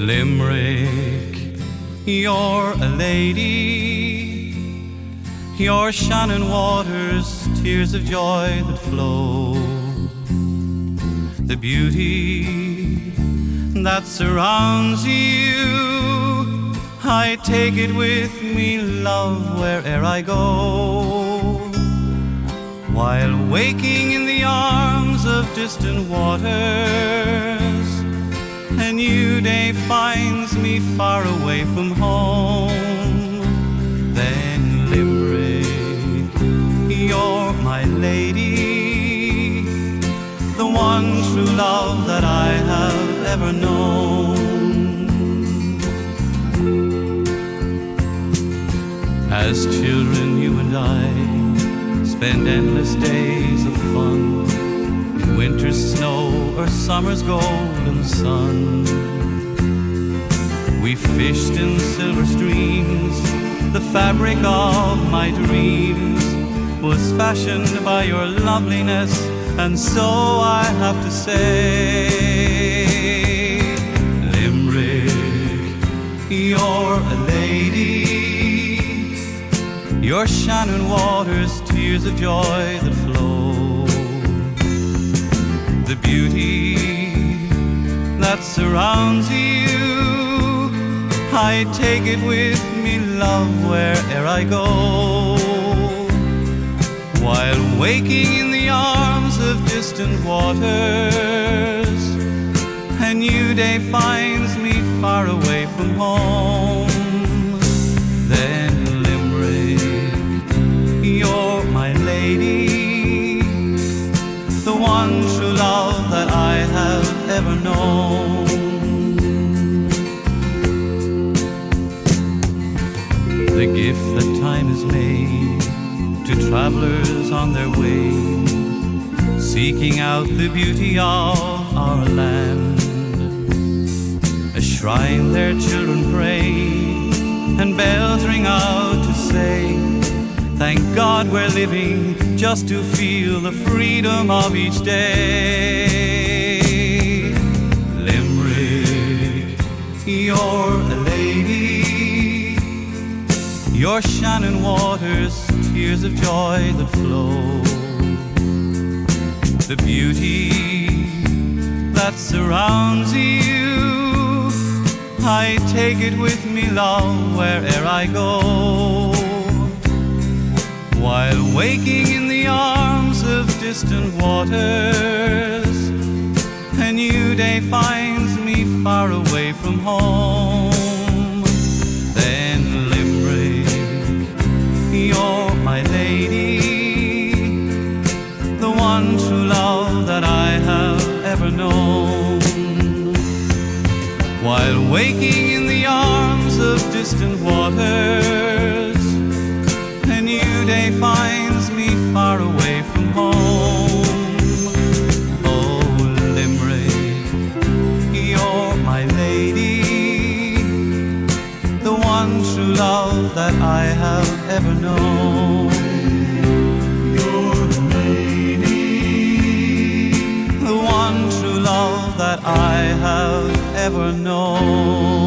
Limerick, you're a lady, your Shannon waters, tears of joy that flow. The beauty that surrounds you, I take it with me, love, where'er I go. While waking in the arms of distant waters, a new day finds me far away from home. Then Limerick, you're my lady, the one true love that I have ever known. As children, you and I spend endless days of fun, winter's snow or summer's golden sun. We fished in silver streams, the fabric of my dreams was fashioned by your loveliness, and so I have to say, Limerick, you're a lady, your Shannon waters, tears of joy that flow. The beauty that surrounds you, I take it with me, love, where'er I go. While waking in the arms of distant waters, a new day finds me far away from home. Then Limerick, you're my lady, the one true love that I have ever known. The gift that time has made to travelers on their way, seeking out the beauty of our land. A shrine their children pray, and bells ring out to say, thank God we're living just to feel the freedom of each day. Limerick, you're a lady, your Shannon waters, tears of joy that flow. The beauty that surrounds you, I take it with me, love, where'er I go. While waking in the arms of distant waters, a new day finds me far away from home. Then Limerick, you're my lady, the one true love that I have ever known. While waking in the arms of distant waters, a new day finds me far away from home. Oh, Limerick, you're my lady, the one true love that I have ever known. You're the lady, the one true love that I have ever known.